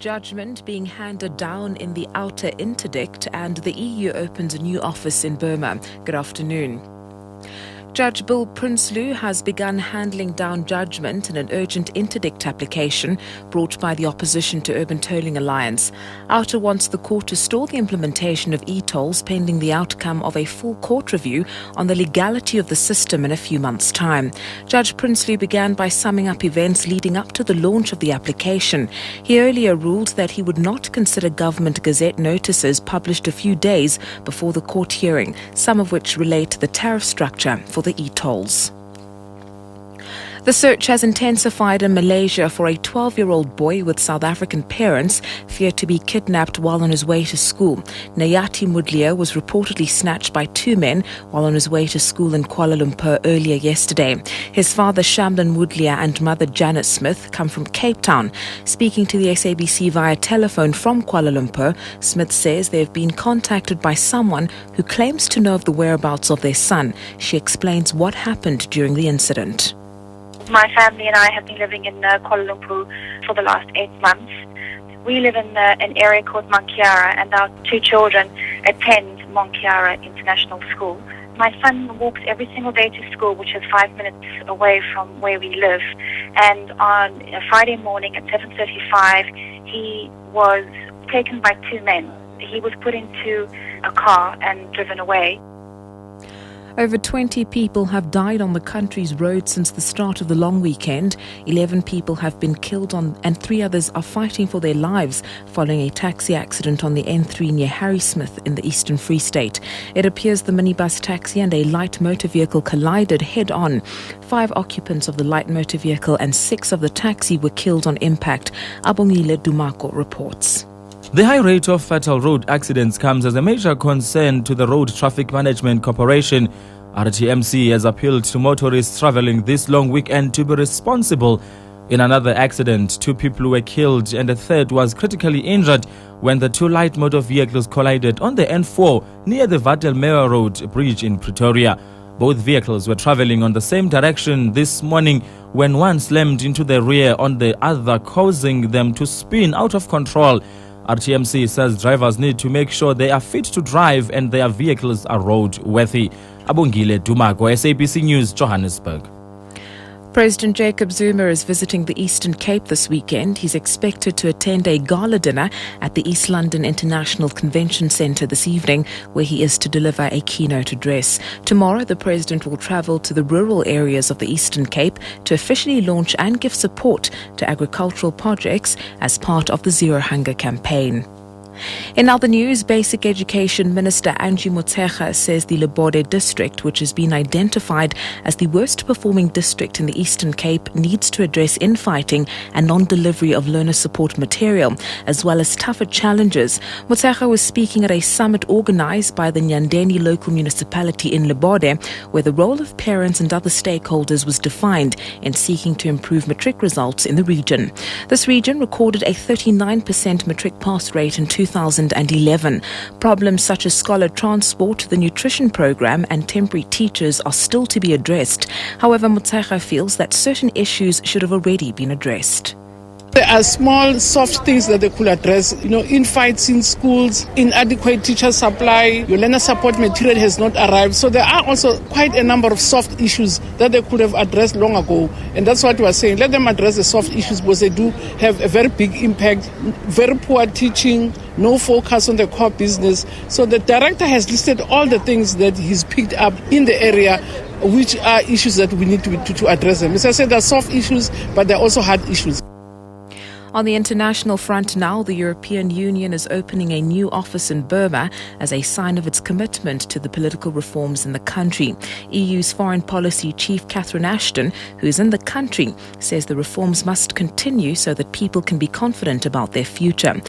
judgment being handed down in the outer interdict, and the EU opens a new office in Burma. Good afternoon. Judge Bill Prinsloo has begun handling down judgment in an urgent interdict application brought by the opposition to Urban Tolling Alliance. OUTA wants the court to stall the implementation of e-tolls pending the outcome of a full court review on the legality of the system in a few months' time. Judge Prinsloo began by summing up events leading up to the launch of the application. He earlier ruled that he would not consider government gazette notices published a few days before the court hearing, some of which relate to the tariff structure for the e-tolls. The search has intensified in Malaysia for a 12-year-old boy with South African parents feared to be kidnapped while on his way to school. Nayati Mudlia was reportedly snatched by two men while on his way to school in Kuala Lumpur earlier yesterday. His father Shamlan Mudlia and mother Janet Smith come from Cape Town. Speaking to the SABC via telephone from Kuala Lumpur, Smith says they have been contacted by someone who claims to know of the whereabouts of their son. She explains what happened during the incident. My family and I have been living in Kuala Lumpur for the last 8 months. We live in an area called Mankiara, and our two children attend Mankiara International School. My son walks every single day to school, which is 5 minutes away from where we live. And on a Friday morning at 7:35, he was taken by two men. He was put into a car and driven away. Over 20 people have died on the country's roads since the start of the long weekend. 11 people have been killed and 3 others are fighting for their lives following a taxi accident on the N3 near Harrismith in the Eastern Free State. It appears the minibus taxi and a light motor vehicle collided head-on. 5 occupants of the light motor vehicle and 6 of the taxi were killed on impact. Abongile Dumako reports. The high rate of fatal road accidents comes as a major concern to the Road Traffic Management Corporation. RTMC has appealed to motorists travelling this long weekend to be responsible. In another accident, 2 people were killed and a third was critically injured when the 2 light motor vehicles collided on the N4 near the Vadelmere Road bridge in Pretoria. Both vehicles were travelling on the same direction this morning when one slammed into the rear on the other, causing them to spin out of control. RTMC says drivers need to make sure they are fit to drive and their vehicles are roadworthy. Abongile Dumako, SABC News, Johannesburg. President Jacob Zuma is visiting the Eastern Cape this weekend. He's expected to attend a gala dinner at the East London International Convention Centre this evening, where he is to deliver a keynote address. Tomorrow, the president will travel to the rural areas of the Eastern Cape to officially launch and give support to agricultural projects as part of the Zero Hunger campaign. In other news, Basic Education Minister Angie Motshekga says the Lebode district, which has been identified as the worst performing district in the Eastern Cape, needs to address infighting and non-delivery of learner support material, as well as tougher challenges. Motshekga was speaking at a summit organised by the Nyandeni local municipality in Lebode, where the role of parents and other stakeholders was defined in seeking to improve matric results in the region. This region recorded a 39% matric pass rate in 2011. Problems such as scholar transport, the nutrition program and temporary teachers are still to be addressed. However, Motshekga feels that certain issues should have already been addressed. There are small, soft things that they could address, infights in schools, inadequate teacher supply, your learner support material has not arrived. So there are also quite a number of soft issues that they could have addressed long ago. And that's what we are saying. Let them address the soft issues because they do have a very big impact, very poor teaching, no focus on the core business. So the director has listed all the things that he's picked up in the area, which are issues that we need to address them. As I said, there are soft issues, but there are also hard issues. On the international front now, the European Union is opening a new office in Burma as a sign of its commitment to the political reforms in the country. EU's Foreign Policy Chief Catherine Ashton, who is in the country, says the reforms must continue so that people can be confident about their future.